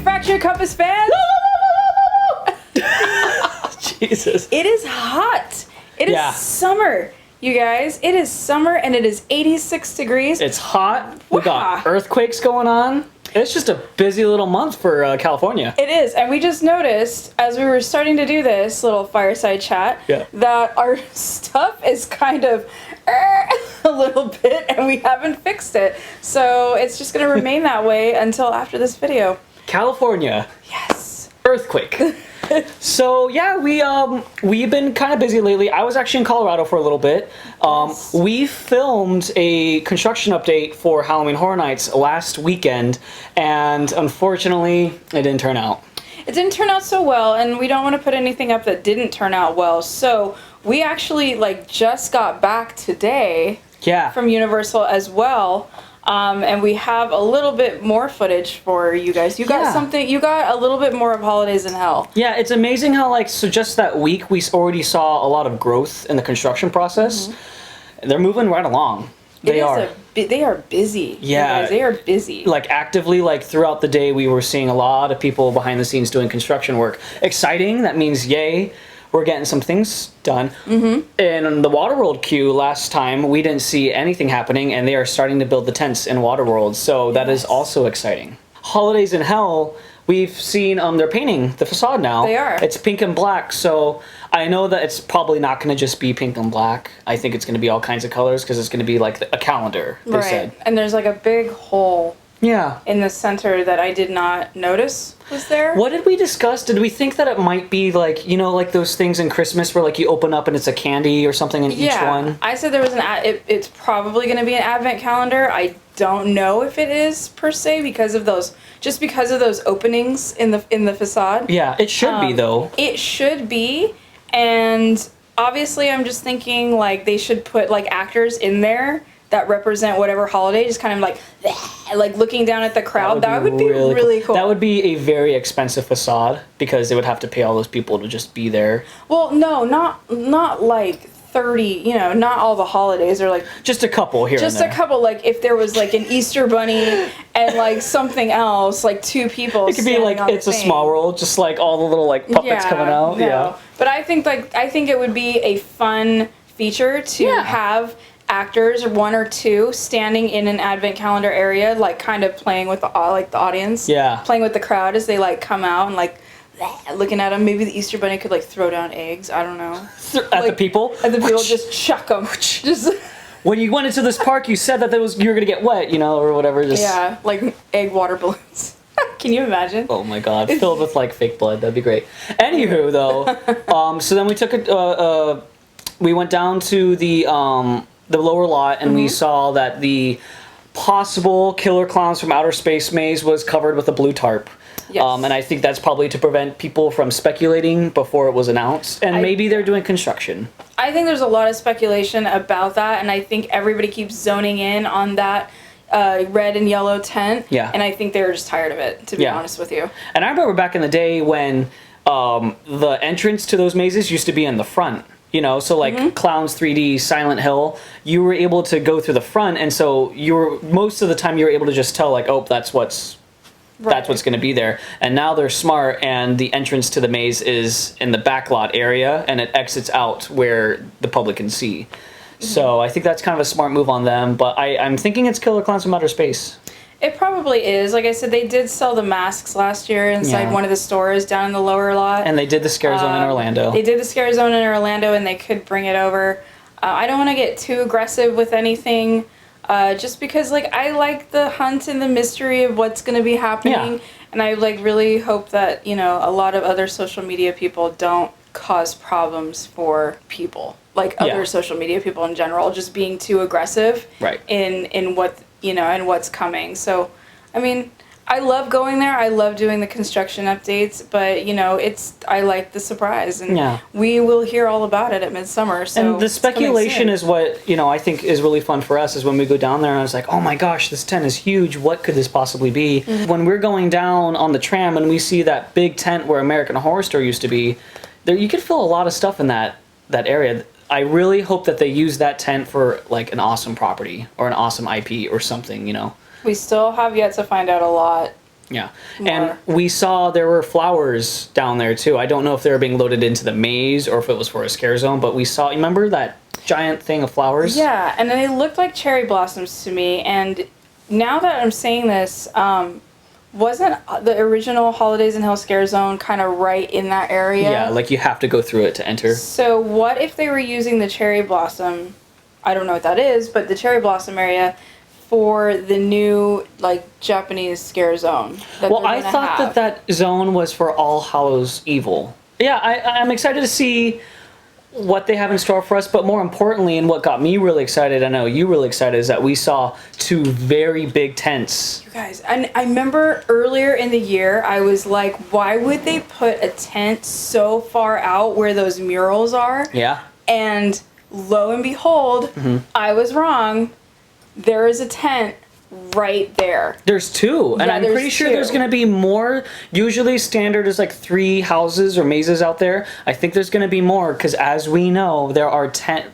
Fractured Compass fans! Jesus. It is hot. It is summer, you guys. It is summer and it is 86 degrees. It's hot. We got earthquakes going on. It's just a busy little month for California. It is, and we just noticed as we were starting to do this little fireside chat that our stuff is kind of a little bit, and we haven't fixed it. So it's just going to remain that way until after this video. California. Yes. Earthquake. So yeah, we've been kind of busy lately. I was actually in Colorado for a little bit. We filmed a construction update for Halloween Horror Nights last weekend, and unfortunately, it didn't turn out. It didn't turn out so well, and we don't want to put anything up that didn't turn out well. So we actually just got back today. Yeah. From Universal as well. And we have a little bit more footage for you guys. You got something, you got a little bit more of Holidayz in Hell. Yeah, it's amazing how so just that week we already saw a lot of growth in the construction process. Mm-hmm. They're moving right along. They are busy. Yeah. Guys, they are busy. Actively, throughout the day we were seeing a lot of people behind the scenes doing construction work. Exciting, that means yay. We're getting some things done. Mm-hmm. And on the Waterworld queue last time, we didn't see anything happening, and they are starting to build the tents in Waterworld, so that is also exciting. Holidayz in Hell, we've seen they're painting the facade now. They are. It's pink and black, so I know that it's probably not going to just be pink and black. I think it's going to be all kinds of colors, because it's going to be like a calendar, they said. And there's a big hole in the center that I did not notice was there. What did we discuss? Did we think that it might be those things in Christmas where you open up and it's a candy or something in each one? I said there was it's probably going to be an advent calendar. I don't know if it is per se because of those openings in the facade. Yeah, it should be though. It should be, and obviously I'm just thinking they should put actors in there that represent whatever holiday, just kind of looking down at the crowd. That would be really cool. That would be a very expensive facade because they would have to pay all those people to just be there. Well, no, not 30, not all the holidays are just a couple here. Just a couple, if there was an Easter bunny and something else, 2 people. It could be It's a Small World, just all the little puppets coming out. No. Yeah. But I think it would be a fun feature to have actors, 1 or 2, standing in an advent calendar area, kind of playing with the audience. Yeah. Playing with the crowd as they come out and looking at them. Maybe the Easter bunny could throw down eggs. I don't know. At the people. And the people just chuck them. Just. When you went into this park, you said that you were gonna get wet, or whatever. Just egg water balloons. Can you imagine? Oh my god, filled with fake blood. That'd be great. Anywho, though, so then we took we went down to the lower lot, and we saw that the possible Killer Clowns from Outer Space maze was covered with a blue tarp. Yes. And I think that's probably to prevent people from speculating before it was announced. And maybe they're doing construction. I think there's a lot of speculation about that, and I think everybody keeps zoning in on that red and yellow tent. Yeah. And I think they're just tired of it, to be honest with you. And I remember back in the day when the entrance to those mazes used to be in the front. So Clowns 3D, Silent Hill, you were able to go through the front, and so most of the time you were able to just tell that's what's going to be there. And now they're smart, and the entrance to the maze is in the backlot area, and it exits out where the public can see. Mm-hmm. So I think that's kind of a smart move on them, but I'm thinking it's Killer Clowns from Outer Space. It probably is. Like I said, they did sell the masks last year inside one of the stores down in the lower lot. And they did the Scare Zone in Orlando. They did the Scare Zone in Orlando, and they could bring it over. I don't want to get too aggressive with anything, just because I like the hunt and the mystery of what's going to be happening. Yeah. And I really hope that, a lot of other social media people don't cause problems for people. Other social media people in general, just being too aggressive in what and what's coming. So, I mean, I love going there. I love doing the construction updates, but I like the surprise, and we will hear all about it at Midsummer. So and the speculation is what I think is really fun for us. Is when we go down there and I was like, oh my gosh, this tent is huge. What could this possibly be? Mm-hmm. When we're going down on the tram and we see that big tent where American Horror Story used to be, there you could fill a lot of stuff in that area. I really hope that they use that tent for an awesome property or an awesome IP or something. We still have yet to find out a lot Yeah. more. And we saw there were flowers down there too. I don't know if they were being loaded into the maze or if it was for a scare zone, but we saw, you remember that giant thing of flowers? Yeah, and they looked like cherry blossoms to me. And now that I'm saying this, wasn't the original Holidayz in Hell scare zone kind of right in that area? Yeah, like you have to go through it to enter. So what if they were using the cherry blossom, I don't know what that is, but the cherry blossom area for the new, like, Japanese scare zone that Well, they're I gonna thought have? that zone was for All Hallows Evil. Yeah, I'm excited to see what they have in store for us, but more importantly, and what got me really excited, I know you really excited, is that we saw 2 very big tents. You guys, I remember earlier in the year, I was like, why would they put a tent so far out where those murals are? Yeah. And lo and behold, I was wrong. There is a tent right there. There's 2, and Yeah, I'm there's pretty sure 2. there's going to be more. Usually standard is like 3 houses or mazes out there. I think there's going to be more, because as we know, there are 10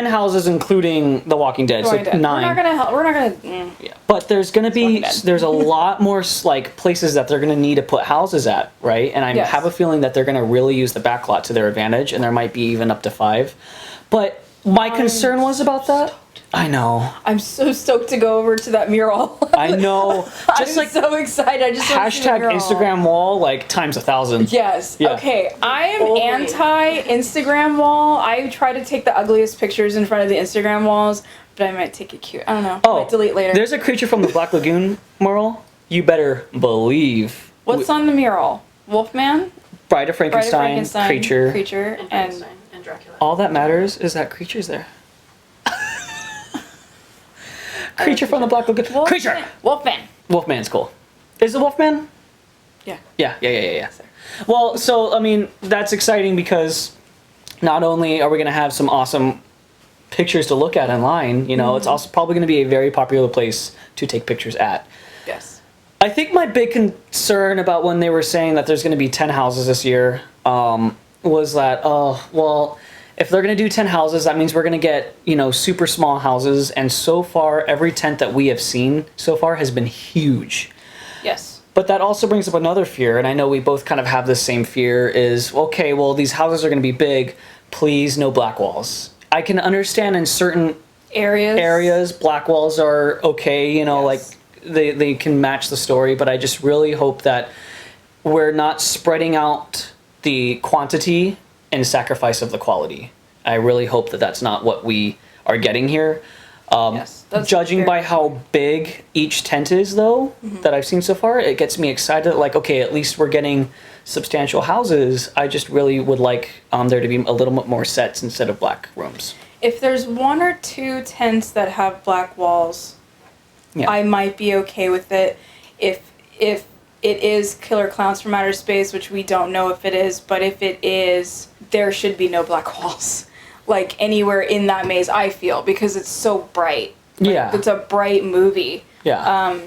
houses including The Walking Dead, so 9. We're not gonna. Yeah. But there's going to be, Walking Dead. there's a lot more like places that they're going to need to put houses at, right? And I Yes. have a feeling that they're going to really use the backlot to their advantage, and there might be even up to 5. But my concern was about that. I know. I'm so stoked to go over to that mural. I know. Just I'm like so excited. I just want to see the hashtag mural. Instagram wall like times 1,000. Yes. Yeah. Okay. I am Only. anti Instagram wall. I try to take the ugliest pictures in front of the Instagram walls, but I might take it cute. I don't know. I might delete later. There's a creature from the Black Lagoon mural. You better believe. What's on the mural? Wolfman, Bride of Frankenstein, creature. and Frankenstein and Dracula. All that matters is that creature's there. Creature from the Black Lagoon. Wolfman. Creature! Wolfman. Wolfman's cool. Is the Wolfman? Yeah. Yeah. Well, so, I mean, that's exciting because not only are we going to have some awesome pictures to look at online, you know, it's also probably going to be a very popular place to take pictures at. Yes. I think my big concern about when they were saying that there's going to be 10 houses this year was that, well, if they're going to do 10 houses, that means we're going to get, you know, super small houses. And so far, every tent that we have seen so far has been huge. Yes. But that also brings up another fear, and I know we both kind of have the same fear, is, okay, well, these houses are going to be big. Please, no black walls. I can understand in certain areas black walls are okay, you know, Yes. like they can match the story, but I just really hope that we're not spreading out the quantity in sacrifice of the quality. I really hope that that's not what we are getting here. Yes, that's Judging fair. by how big each tent is, though, that I've seen so far, it gets me excited. Like, okay, at least we're getting substantial houses. I just really would like there to be a little bit more sets instead of black rooms. If there's 1 or 2 tents that have black walls, Yeah. I might be okay with it. If it is Killer Clowns from Outer Space, which we don't know if it is, but if it is, there should be no black walls. Like anywhere in that maze, I feel, because it's so bright. Like, Yeah. It's a bright movie. Yeah.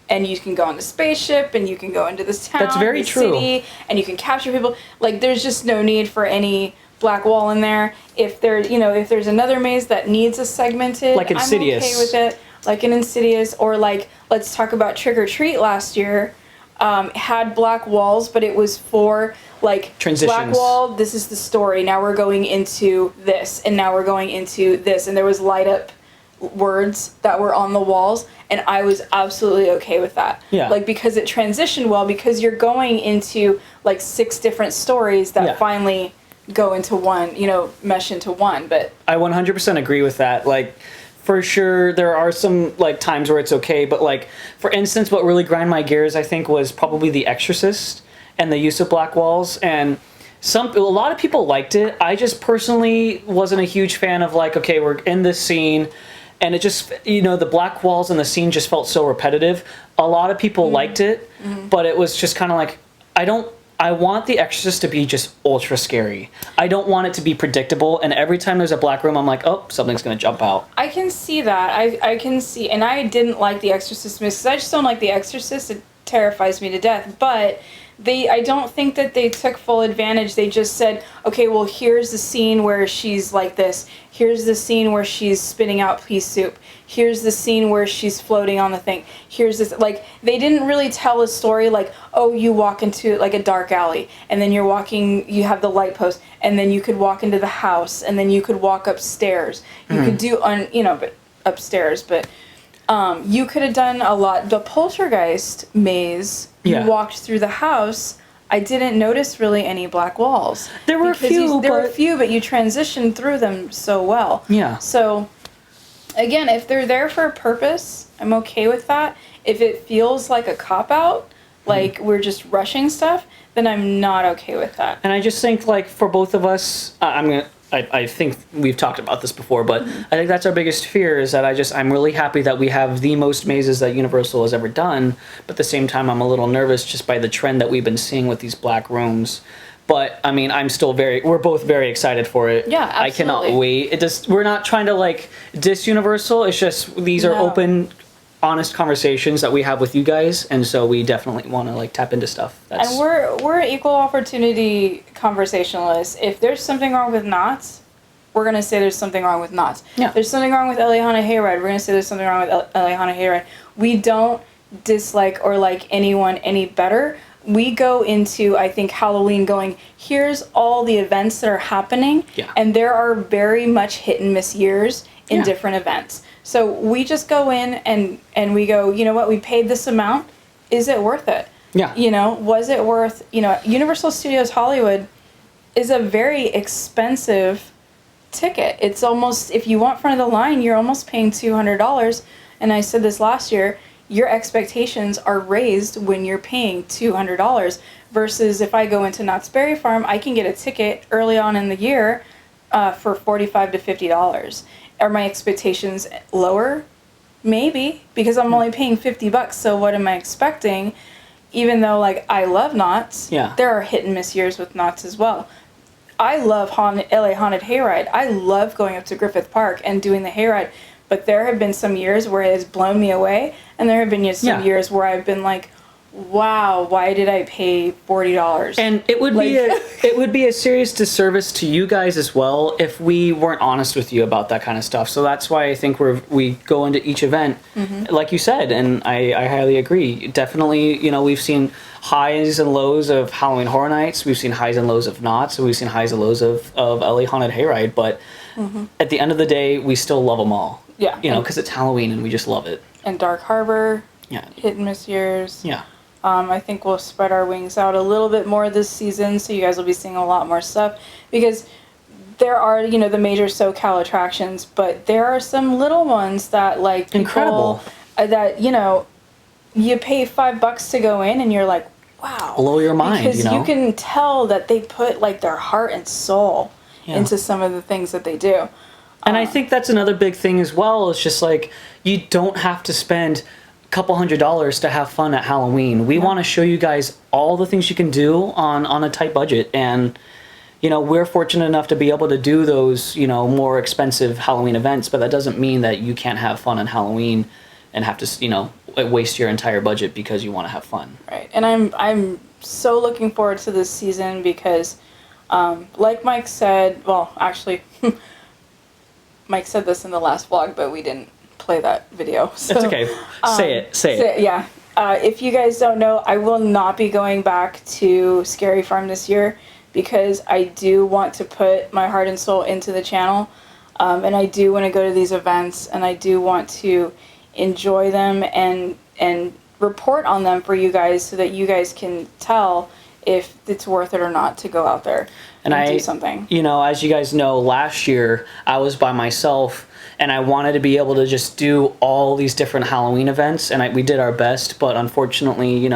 And you can go on the spaceship, and you can go into this town, That's very the true. city, and you can capture people. Like, there's just no need for any black wall in there. If if there's another maze that needs a segmented, Like Insidious. I'm okay with it. Like an Insidious, or like, let's talk about Trick or Treat last year. Had black walls, but it was for like Transitions. black wall. This is the story. Now we're going into this, and now we're going into this, and there was light up words that were on the walls, and I was absolutely okay with that. Yeah. Like, because it transitioned well, because you're going into like 6 different stories that Yeah. finally go into one, mesh into one. But I 100% agree with that. Like, for sure, there are some like times where it's okay, but like, for instance, what really grind my gears, I think, was probably The Exorcist and the use of black walls. And a lot of people liked it. I just personally wasn't a huge fan of like, okay, we're in this scene, and it just, the black walls and the scene just felt so repetitive. A lot of people liked it, but it was just kind of like, I want The Exorcist to be just ultra scary. I don't want it to be predictable, and every time there's a black room, I'm like, oh, something's going to jump out. I can see that. I can see, and I didn't like The Exorcist because I just don't like The Exorcist. It terrifies me to death. But I don't think that they took full advantage. They just said, okay, well, here's the scene where she's like this. Here's the scene where she's spitting out pea soup. Here's the scene where she's floating on the thing. Here's this, like, they didn't really tell a story like, oh, you walk into like a dark alley, and then you're walking, you have the light post, and then you could walk into the house, and then you could walk upstairs. You could do but upstairs, but you could have done a lot. The Poltergeist maze, you walked through the house. I didn't notice really any black walls. There were a few, but you transitioned through them so well. Yeah. So, again, if they're there for a purpose, I'm okay with that. If it feels like a cop-out, like we're just rushing stuff, then I'm not okay with that. And I just think, like, for both of us, I think we've talked about this before, but I think that's our biggest fear is that I'm really happy that we have the most mazes that Universal has ever done, but at the same time I'm a little nervous just by the trend that we've been seeing with these black rooms. But I mean, we're both very excited for it. Yeah, absolutely. I cannot wait. We're not trying to like diss Universal, it's just these are open, honest conversations that we have with you guys, and so we definitely want to like tap into stuff. And we're equal opportunity conversationalists. If there's something wrong with knots, we're gonna say there's something wrong with knots. Yeah. There's something wrong with LA Haunted Hayride. We're gonna say there's something wrong with LA Haunted Hayride. We don't dislike or like anyone any better. We go into, I think, Halloween going, here's all the events that are happening, and there are very much hit and miss years in different events. So we just go in and we go, you know what, we paid this amount, is it worth it? Yeah. You know, was it worth, Universal Studios Hollywood is a very expensive ticket. It's almost, if you want front of the line, you're almost paying $200. And I said this last year, your expectations are raised when you're paying $200 versus if I go into Knott's Berry Farm, I can get a ticket early on in the year for $45 to $50. Are my expectations lower? Maybe, because I'm only paying $50, so what am I expecting? Even though, like, I love Knott's, there are hit and miss years with Knott's as well. I love LA Haunted Hayride. I love going up to Griffith Park and doing the hayride, but there have been some years where it has blown me away, and there have been some years where I've been like, wow, why did I pay $40? And it would be a serious disservice to you guys as well if we weren't honest with you about that kind of stuff. So that's why I think we go into each event, like you said, and I highly agree. Definitely, we've seen highs and lows of Halloween Horror Nights. We've seen highs and lows of Knott's. We've seen highs and lows of LA Haunted Hayride. But at the end of the day, we still love them all. Yeah. Because it's Halloween and we just love it. And Dark Harbor, hit and miss years. Yeah. I think we'll spread our wings out a little bit more this season, so you guys will be seeing a lot more stuff. Because there are, the major SoCal attractions, but there are some little ones that, like, people... Incredible. That, you pay $5 to go in, and you're like, wow. Blow your mind, Because you can tell that they put, like, their heart and soul into some of the things that they do. And I think that's another big thing as well. It's just, like, you don't have to spend couple $100s to have fun at Halloween. We want to show you guys all the things you can do on a tight budget, and we're fortunate enough to be able to do those more expensive Halloween events, but that doesn't mean that you can't have fun on Halloween and have to waste your entire budget because you want to have fun. Right. And I'm so looking forward to this season because like Mike said, well, actually Mike said this in the last vlog, but we didn't play that video. So, it's okay. Say it. Yeah. If you guys don't know, I will not be going back to Scary Farm this year because I do want to put my heart and soul into the channel. And I do want to go to these events, and I do want to enjoy them and report on them for you guys so that you guys can tell if it's worth it or not to go out there and do something. As you guys know, last year I was by myself, and I wanted to be able to just do all these different Halloween events, and we did our best, but unfortunately,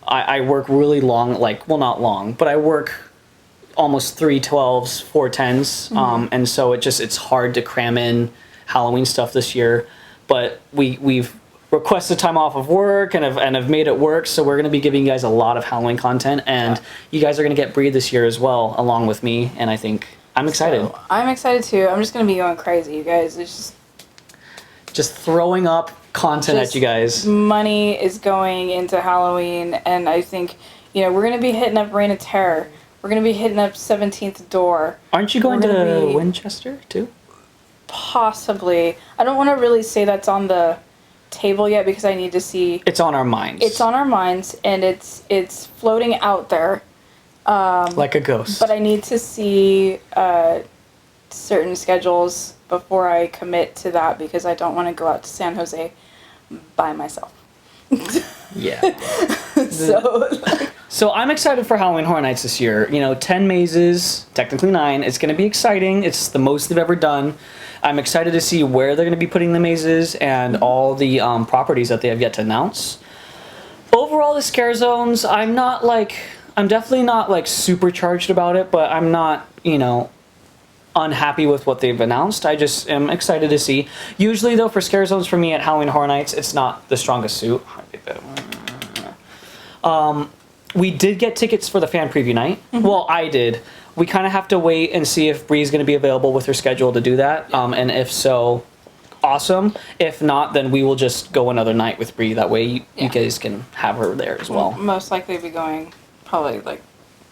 I work really long, not long, but I work almost 3 12s, 4 10s, and so it's hard to cram in Halloween stuff this year, but we've requested time off of work and have made it work, so we're going to be giving you guys a lot of Halloween content, and you guys are going to get Breathe this year as well, along with me, and I think I'm excited. So, I'm excited too. I'm just going to be going crazy, you guys. It's just throwing up content at you guys. Money is going into Halloween, and I think, You know, we're gonna be hitting up Reign of Terror. We're gonna be hitting up 17th Door. Aren't you going We're to gonna be- Winchester too? Possibly. I don't want to really say that's on the table yet because I need to see. It's on our minds. It's on our minds, and it's floating out there. Like a ghost. But I need to see certain schedules before I commit to that because I don't want to go out to San Jose by myself. Yeah. So I'm excited for Halloween Horror Nights this year. You know, 10 mazes, technically 9. It's going to be exciting. It's the most they've ever done. I'm excited to see where they're going to be putting the mazes and all the properties that they have yet to announce. Overall, the scare zones, I'm definitely not like super charged about it, but I'm not, you know, unhappy with what they've announced. I just am excited to see. Usually, though, for scare zones for me at Halloween Horror Nights, it's not the strongest suit. We did get tickets for the fan preview night. Mm-hmm. Well, I did. We kind of have to wait and see if Bree's going to be available with her schedule to do that. And if so, awesome. If not, then we will just go another night with Bree. That way you guys can have her there as well. We'll most likely be going probably like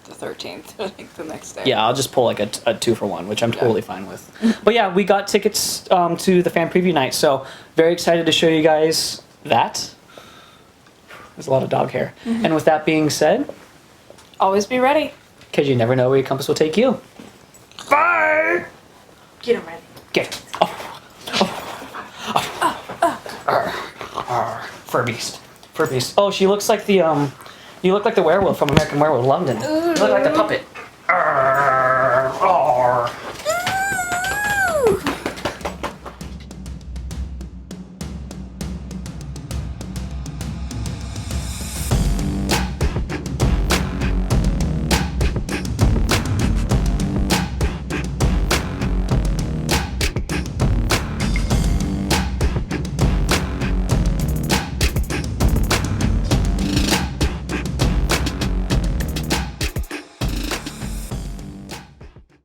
the 13th, like the next day. Yeah, I'll just pull like a 2-for-1, which I'm totally fine with. But yeah, we got tickets to the fan preview night, so very excited to show you guys that. There's a lot of dog hair. Mm-hmm. And with that being said, always be ready. Because you never know where your compass will take you. Bye! Get him ready. Get him. Fur beast. Fur beast. Oh, she looks like the, you look like the werewolf from American Werewolf London. Ooh. You look like the puppet.